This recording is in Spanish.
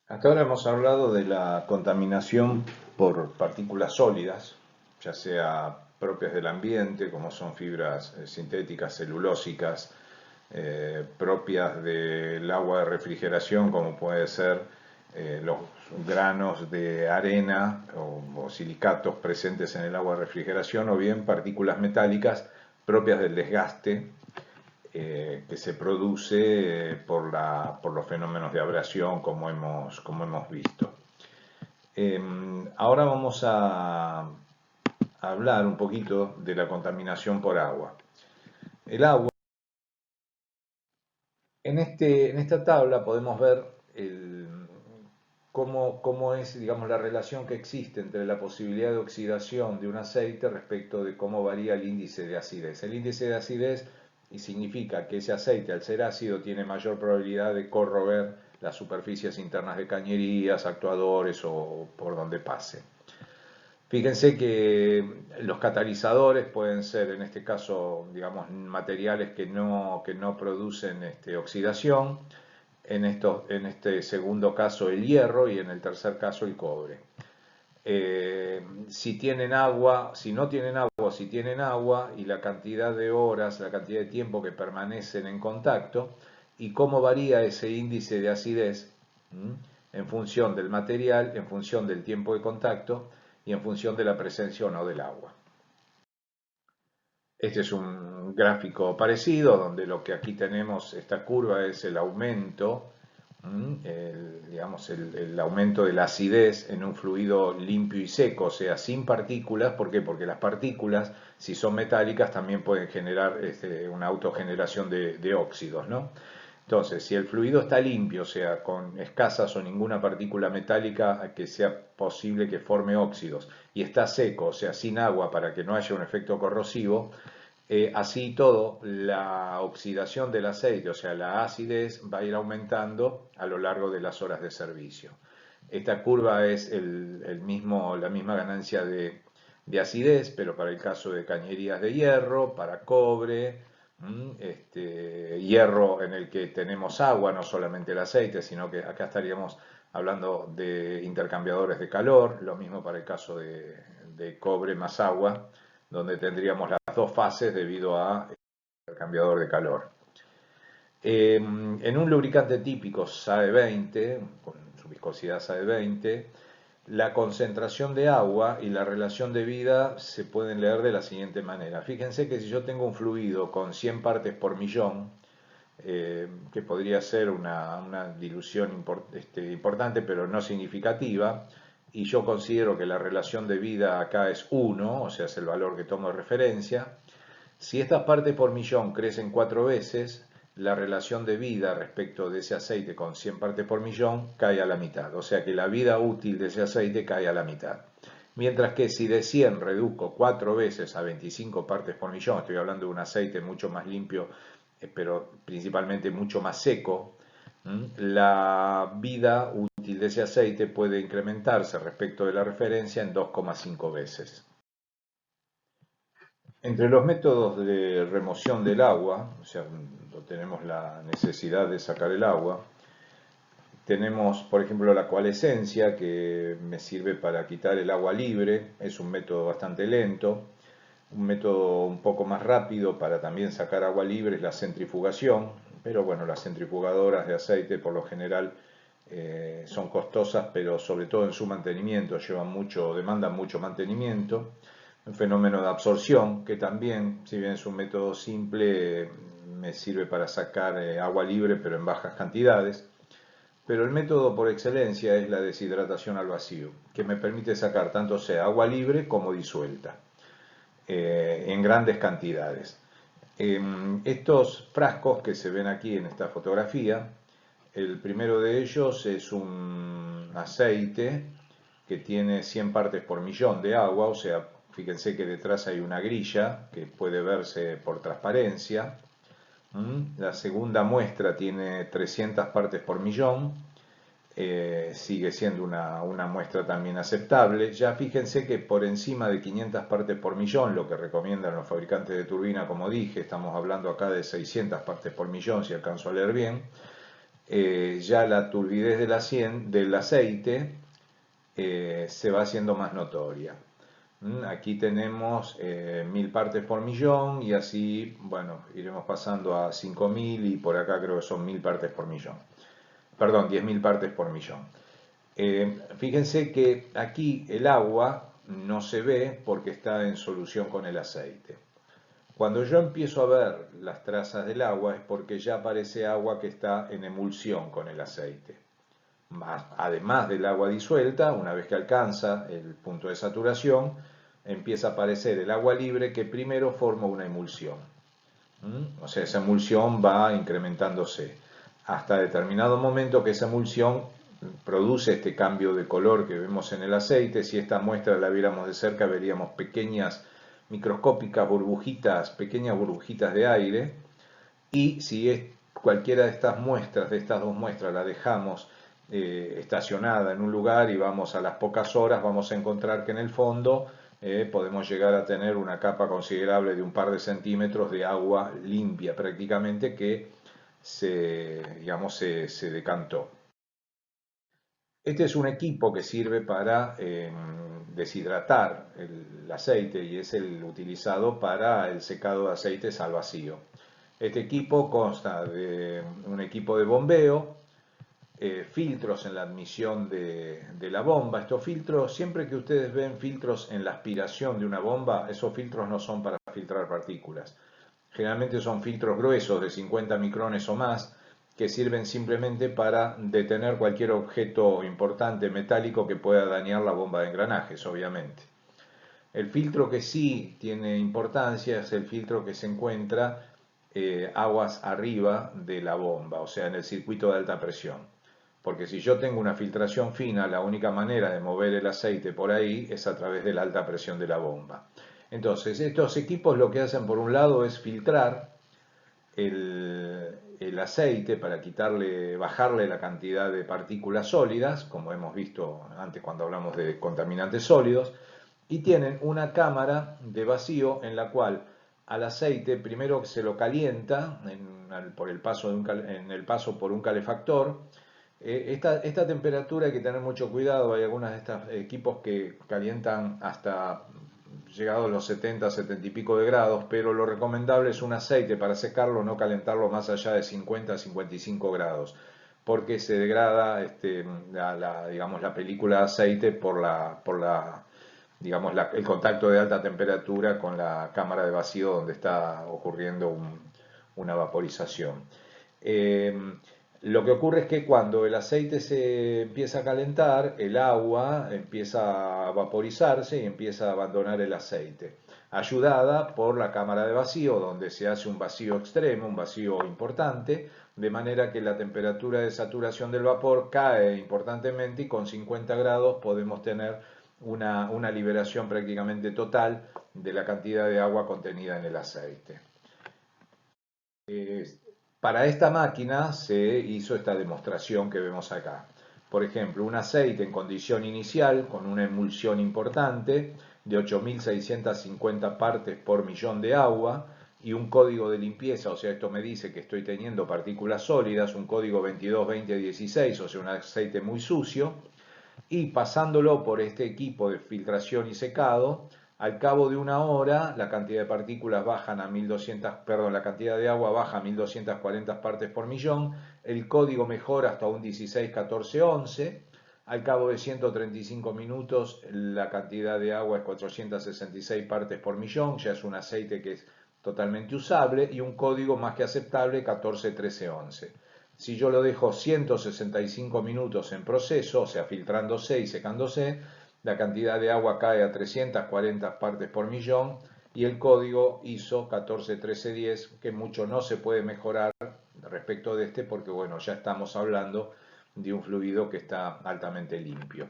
Hasta ahora hemos hablado de la contaminación por partículas sólidas, ya sea propias del ambiente, como son fibras sintéticas, celulósicas, propias del agua de refrigeración, como puede ser los granos de arena o silicatos presentes en el agua de refrigeración, o bien partículas metálicas propias del desgaste que se produce por los fenómenos de abrasión como hemos visto. Ahora vamos a hablar un poquito de la contaminación por agua. El agua, en esta tabla podemos ver cómo es, digamos, la relación que existe entre la posibilidad de oxidación de un aceite respecto de cómo varía el índice de acidez. El índice de acidez significa que ese aceite, al ser ácido, tiene mayor probabilidad de corroer las superficies internas de cañerías, actuadores o por donde pase. Fíjense que los catalizadores pueden ser, en este caso, digamos, materiales que no producen oxidación, en este segundo caso el hierro y en el tercer caso el cobre. Si tienen agua, si no tienen agua, si tienen agua y la cantidad de horas, la cantidad de tiempo que permanecen en contacto y cómo varía ese índice de acidez en función del material, en función del tiempo de contacto y en función de la presencia o no del agua. Este es un gráfico parecido, donde lo que aquí tenemos, esta curva, es el aumento, digamos, el aumento de la acidez en un fluido limpio y seco, o sea, sin partículas. ¿Por qué? Porque las partículas, si son metálicas, también pueden generar una autogeneración de óxidos, ¿no? Entonces, si el fluido está limpio, o sea, con escasas o ninguna partícula metálica que sea posible que forme óxidos, y está seco, o sea, sin agua para que no haya un efecto corrosivo, así todo, la oxidación del aceite, o sea, la acidez, va a ir aumentando a lo largo de las horas de servicio. Esta curva es la misma ganancia de acidez, pero para el caso de cañerías de hierro, para cobre, hierro en el que tenemos agua, no solamente el aceite, sino que acá estaríamos hablando de intercambiadores de calor, lo mismo para el caso de cobre más agua, donde tendríamos las dos fases debido a intercambiador de calor. En un lubricante típico SAE 20, con su viscosidad SAE 20, la concentración de agua y la relación de vida se pueden leer de la siguiente manera. Fíjense que si yo tengo un fluido con 100 partes por millón, que podría ser una dilución importante pero no significativa, y yo considero que la relación de vida acá es 1, o sea, es el valor que tomo de referencia. Si estas partes por millón crecen 4 veces, la relación de vida respecto de ese aceite con 100 partes por millón cae a la mitad, o sea que la vida útil de ese aceite cae a la mitad. Mientras que si de 100 reduzco 4 veces a 25 partes por millón, estoy hablando de un aceite mucho más limpio, pero principalmente mucho más seco, la vida útil de ese aceite puede incrementarse respecto de la referencia en 2,5 veces. Entre los métodos de remoción del agua, o sea, cuando tenemos la necesidad de sacar el agua, tenemos, por ejemplo, la coalescencia, que me sirve para quitar el agua libre, es un método bastante lento. Un método un poco más rápido para también sacar agua libre es la centrifugación, pero bueno, las centrifugadoras de aceite por lo general son costosas, pero sobre todo en su mantenimiento demandan mucho mantenimiento. Un fenómeno de absorción que también, si bien es un método simple, me sirve para sacar agua libre, pero en bajas cantidades. Pero el método por excelencia es la deshidratación al vacío, que me permite sacar tanto sea agua libre como disuelta, en grandes cantidades. Estos frascos que se ven aquí en esta fotografía, el primero de ellos es un aceite que tiene 100 partes por millón de agua, o sea, fíjense que detrás hay una grilla que puede verse por transparencia. La segunda muestra tiene 300 partes por millón, sigue siendo una muestra también aceptable. Ya fíjense que por encima de 500 partes por millón, lo que recomiendan los fabricantes de turbina, como dije, estamos hablando acá de 600 partes por millón, si alcanzo a leer bien, ya la turbidez del aceite se va haciendo más notoria. Aquí tenemos 1000 partes por millón y así, bueno, iremos pasando a 5000 y por acá creo que son 1000 partes por millón. Perdón, 10.000 partes por millón. Fíjense que aquí el agua no se ve porque está en solución con el aceite. Cuando yo empiezo a ver las trazas del agua es porque ya aparece agua que está en emulsión con el aceite. Además del agua disuelta, una vez que alcanza el punto de saturación, empieza a aparecer el agua libre que primero forma una emulsión. O sea, esa emulsión va incrementándose hasta determinado momento que esa emulsión produce este cambio de color que vemos en el aceite. Si esta muestra la viéramos de cerca, veríamos pequeñas microscópicas burbujitas, pequeñas burbujitas de aire. Y si es cualquiera de estas muestras, de estas dos muestras, la dejamos estacionada en un lugar y vamos a las pocas horas, vamos a encontrar que en el fondo podemos llegar a tener una capa considerable de un par de centímetros de agua limpia prácticamente que digamos, se decantó. Este es un equipo que sirve para deshidratar el aceite y es el utilizado para el secado de aceites al vacío. Este equipo consta de un equipo de bombeo, filtros en la admisión de la bomba. Estos filtros, siempre que ustedes ven filtros en la aspiración de una bomba, esos filtros no son para filtrar partículas. Generalmente son filtros gruesos de 50 micrones o más que sirven simplemente para detener cualquier objeto importante metálico que pueda dañar la bomba de engranajes, obviamente. El filtro que sí tiene importancia es el filtro que se encuentra aguas arriba de la bomba, o sea, en el circuito de alta presión. Porque si yo tengo una filtración fina, la única manera de mover el aceite por ahí es a través de la alta presión de la bomba. Entonces, estos equipos lo que hacen por un lado es filtrar el aceite para bajarle la cantidad de partículas sólidas, como hemos visto antes cuando hablamos de contaminantes sólidos, y tienen una cámara de vacío en la cual al aceite primero se lo calienta por el paso en el paso por un calefactor. Esta temperatura hay que tener mucho cuidado, hay algunos de estos equipos que calientan hasta llegado a los 70, 70 y pico de grados, pero lo recomendable es un aceite para secarlo, no calentarlo más allá de 50 a 55 grados, porque se degrada digamos, la película de aceite digamos, el contacto de alta temperatura con la cámara de vacío donde está ocurriendo una vaporización. Lo que ocurre es que cuando el aceite se empieza a calentar, el agua empieza a vaporizarse y empieza a abandonar el aceite, ayudada por la cámara de vacío, donde se hace un vacío extremo, un vacío importante, de manera que la temperatura de saturación del vapor cae importantemente y con 50 grados podemos tener una liberación prácticamente total de la cantidad de agua contenida en el aceite. Para esta máquina se hizo esta demostración que vemos acá. Por ejemplo, un aceite en condición inicial con una emulsión importante de 8650 partes por millón de agua y un código de limpieza, o sea, esto me dice que estoy teniendo partículas sólidas, un código 222016, o sea, un aceite muy sucio, y pasándolo por este equipo de filtración y secado, al cabo de una hora la cantidad de partículas bajan a 1200, perdón, la cantidad de agua baja a 1240 partes por millón, el código mejora hasta un 16, 14, 11, al cabo de 135 minutos la cantidad de agua es 466 partes por millón, ya es un aceite que es totalmente usable y un código más que aceptable 14, 13, 11. Si yo lo dejo 165 minutos en proceso, o sea, filtrándose y secándose, la cantidad de agua cae a 340 partes por millón y el código ISO 141310, que mucho no se puede mejorar respecto de este porque, bueno, ya estamos hablando de un fluido que está altamente limpio.